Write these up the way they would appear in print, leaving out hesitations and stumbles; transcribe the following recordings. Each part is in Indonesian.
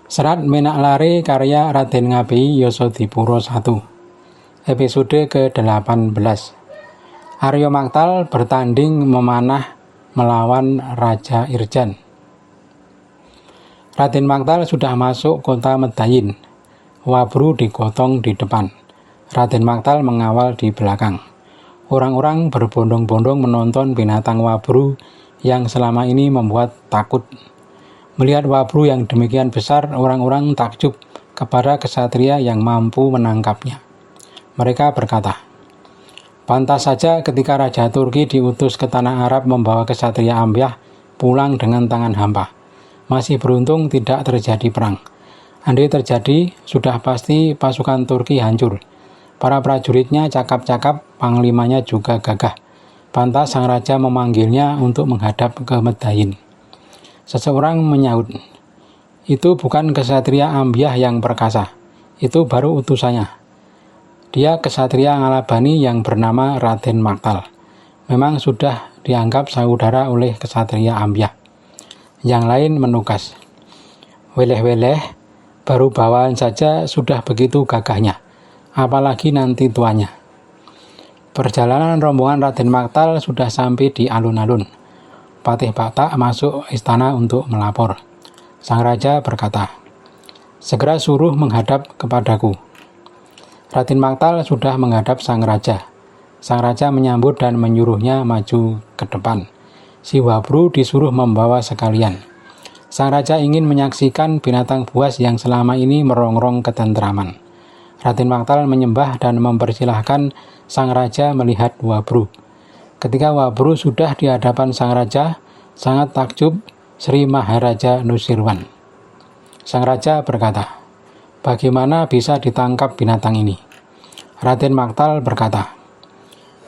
Serat Menaklare karya Raden Ngabei Yasadipura I. Episode ke-18. Arya Maktal bertanding memanah melawan Raja Irjan. Raden Maktal sudah masuk kota Medayin. Wabru digotong di depan. Raden Maktal mengawal di belakang. Orang-orang berbondong-bondong menonton binatang wabru yang selama ini membuat takut. Melihat wabru yang demikian besar, orang-orang takjub kepada kesatria yang mampu menangkapnya. Mereka berkata, pantas saja ketika Raja Turki diutus ke tanah Arab membawa kesatria Ambyah pulang dengan tangan hampa. Masih beruntung tidak terjadi perang. Andai terjadi, sudah pasti pasukan Turki hancur. Para prajuritnya cakap-cakap, panglimanya juga gagah. Pantas sang raja memanggilnya untuk menghadap ke Medayin. Seseorang menyahut, itu bukan kesatria Ambyah yang perkasa, itu baru utusannya. Dia kesatria Ngalabani yang bernama Raden Maktal. Memang sudah dianggap saudara oleh kesatria Ambyah. Yang lain menukas, weleh-weleh, baru bawaan saja sudah begitu gagahnya, apalagi nanti tuanya. Perjalanan rombongan Raden Maktal sudah sampai di alun-alun. Patih Batak masuk istana untuk melapor. Sang raja berkata, segera suruh menghadap kepadaku. Raden Maktal sudah menghadap sang raja. Sang raja menyambut dan menyuruhnya maju ke depan. Si wabru disuruh membawa sekalian. Sang raja ingin menyaksikan binatang buas yang selama ini merongrong ketentraman. Raden Maktal menyembah dan mempersilahkan sang raja melihat wabru. Ketika wabru sudah di hadapan sang raja, sangat takjub Sri Maharaja Nusirwan. Sang raja berkata, bagaimana bisa ditangkap binatang ini? Raden Maktal berkata,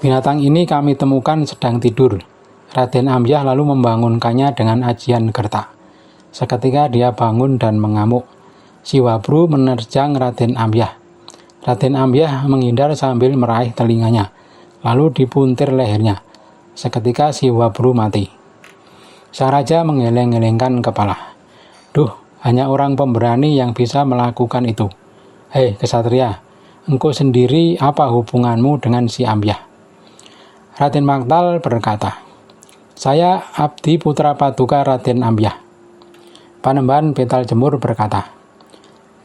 binatang ini kami temukan sedang tidur. Raden Ambyah lalu membangunkannya dengan ajian gertak. Seketika dia bangun dan mengamuk. Si wabru menerjang Raden Ambyah. Raden Ambyah menghindar sambil meraih telinganya, lalu dipuntir lehernya. Seketika si wabru mati. Sang raja menggeleng-gelengkan kepala. Duh, hanya orang pemberani yang bisa melakukan itu. Hei kesatria, engkau sendiri apa hubunganmu dengan si Ambyah? Raden Maktal berkata, saya abdi putra paduka Raden Ambyah. Panembahan Betal Jemur berkata,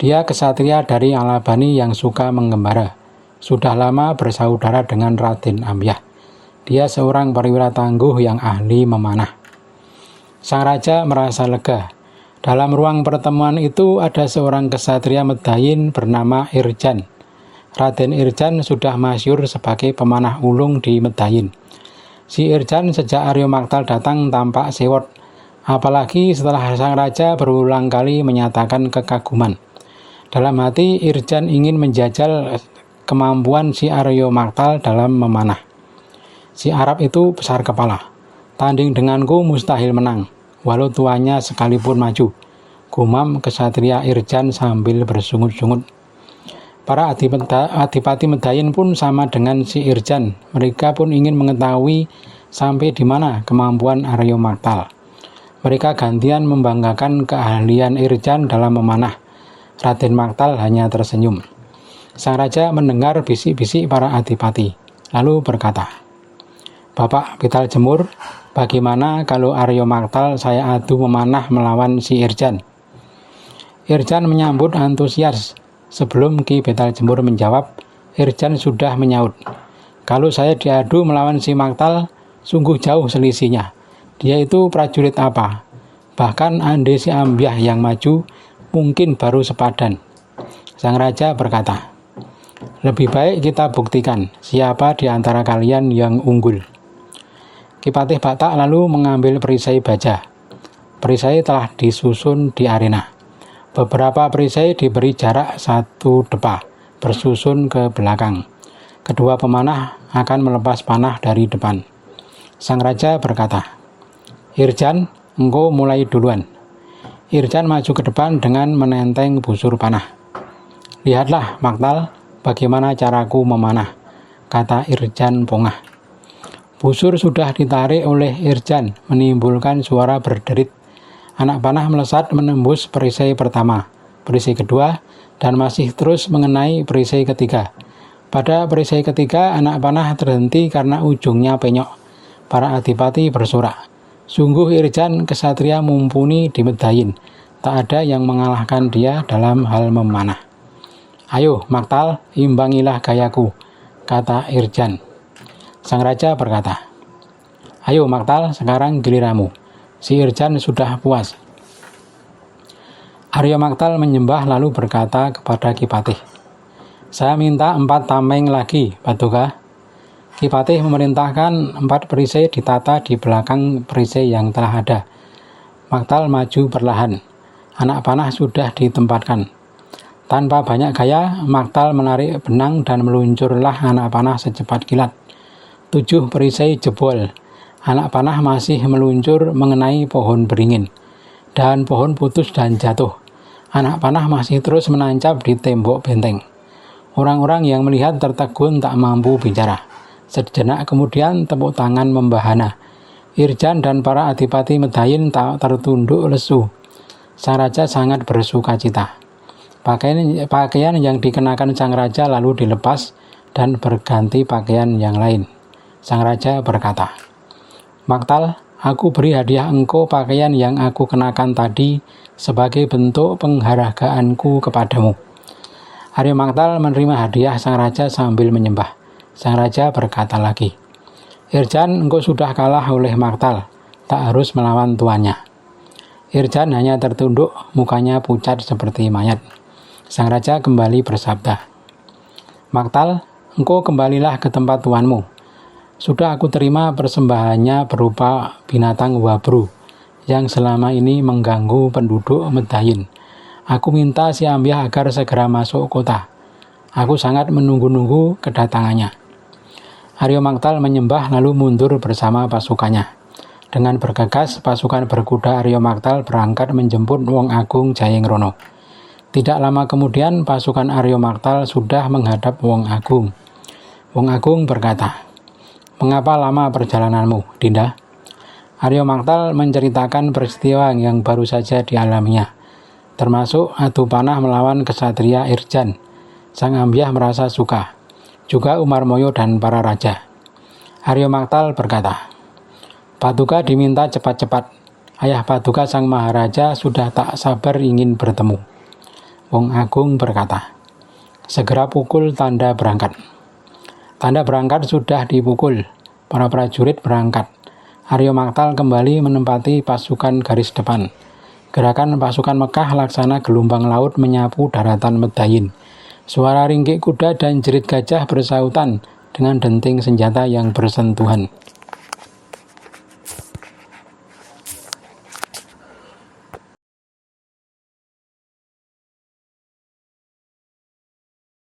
dia kesatria dari Ngalabani yang suka menggembara. Sudah lama bersaudara dengan Raden Ambyah. Dia seorang perwira tangguh yang ahli memanah. Sang raja merasa lega. Dalam ruang pertemuan itu ada seorang kesatria Medayin bernama Irjan. Raden Irjan sudah masyhur sebagai pemanah ulung di Medayin. Si Irjan sejak Arya Maktal datang tampak sewot. Apalagi setelah sang raja berulang kali menyatakan kekaguman. Dalam hati Irjan ingin menjajal kemampuan si Arya Maktal dalam memanah. Si Arab itu besar kepala. Tanding denganku mustahil menang, walau tuannya sekalipun maju. Gumam kesatria Irjan sambil bersungut-sungut. Para adipati Medayin pun sama dengan si Irjan. Mereka pun ingin mengetahui sampai di mana kemampuan Arya Maktal. Mereka gantian membanggakan keahlian Irjan dalam memanah. Raden Maktal hanya tersenyum. Sang raja mendengar bisik-bisik para adipati, lalu berkata, Bapak Betal Jemur, bagaimana kalau Arya Maktal saya adu memanah melawan si Irjan? Irjan menyambut antusias. Sebelum Ki Betal Jemur menjawab, Irjan sudah menyaut. Kalau saya diadu melawan si Maktal, sungguh jauh selisihnya. Dia itu prajurit apa? Bahkan andai si Ambyah yang maju, mungkin baru sepadan. Sang raja berkata, lebih baik kita buktikan siapa di antara kalian yang unggul. Ki Patih Batak lalu mengambil perisai baja. Perisai telah disusun di arena. Beberapa perisai diberi jarak 1 depa, bersusun ke belakang. Kedua pemanah akan melepas panah dari depan. Sang raja berkata, Irjan, engkau mulai duluan. Irjan maju ke depan dengan menenteng busur panah. Lihatlah, Maktal, bagaimana caraku memanah, kata Irjan pongah. Busur sudah ditarik oleh Irjan, menimbulkan suara berderit. Anak panah melesat menembus perisai pertama. perisai kedua, dan masih terus mengenai perisai ketiga. Pada perisai ketiga, anak panah terhenti karena ujungnya penyok. Para adipati bersorak, "Sungguh Irjan kesatria mumpuni di Medayin. Tak ada yang mengalahkan dia dalam hal memanah." "Ayo, Maktal, imbangilah gayaku," kata Irjan. Sang raja berkata, "Ayo Maktal, sekarang giliranmu." Si Irjan sudah puas. Arya Maktal menyembah lalu berkata kepada Kipatih, "Saya minta 4 tameng lagi, Paduka." Kipatih memerintahkan 4 perisai ditata di belakang perisai yang telah ada. Maktal maju perlahan. Anak panah sudah ditempatkan. Tanpa banyak gaya, Maktal menarik benang dan meluncurlah anak panah secepat kilat. 7 perisai jebol. Anak panah masih meluncur mengenai pohon beringin. Dahan pohon putus dan jatuh. Anak panah masih terus menancap di tembok benteng. Orang-orang yang melihat tertegun tak mampu bicara. Sejenak kemudian tepuk tangan membahana. Irjan dan para adipati Medayin tak tertunduk lesu. Sang raja sangat bersukacita. Pakaian yang dikenakan sang raja lalu dilepas dan berganti pakaian yang lain. Sang raja berkata, "Maktal, aku beri hadiah engkau pakaian yang aku kenakan tadi sebagai bentuk penghargaanku kepadamu." Arya Maktal menerima hadiah sang raja sambil menyembah. Sang raja berkata lagi, "Irjan, engkau sudah kalah oleh Maktal, tak harus melawan tuannya." Irjan hanya tertunduk, mukanya pucat seperti mayat. Sang raja kembali bersabda, "Maktal, engkau kembalilah ke tempat tuanmu. Sudah aku terima persembahannya berupa binatang wabru yang selama ini mengganggu penduduk Medayin. Aku minta si Ambyah agar segera masuk kota. Aku sangat menunggu-nunggu kedatangannya." Arya Maktal menyembah lalu mundur bersama pasukannya. Dengan bergegas, pasukan berkuda Arya Maktal berangkat menjemput Wong Agung Jayengrono. Tidak lama kemudian, pasukan Arya Maktal sudah menghadap Wong Agung. Wong Agung berkata, "Mengapa lama perjalananmu, Dinda?" Arya Maktal menceritakan peristiwa yang baru saja dialaminya, termasuk adu panah melawan kesatria Irjan. Sang Ambyah merasa suka, juga Umarmoyo dan para raja. Arya Maktal berkata, "Paduka diminta cepat-cepat. Ayah Paduka sang Maharaja sudah tak sabar ingin bertemu." Wong Agung berkata, "Segera pukul tanda berangkat." Tanda berangkat sudah dipukul. Para prajurit berangkat. Arya Maktal kembali menempati pasukan garis depan. Gerakan pasukan Mekah laksana gelombang laut menyapu daratan Medayin. Suara ringkik kuda dan jerit gajah bersautan dengan denting senjata yang bersentuhan.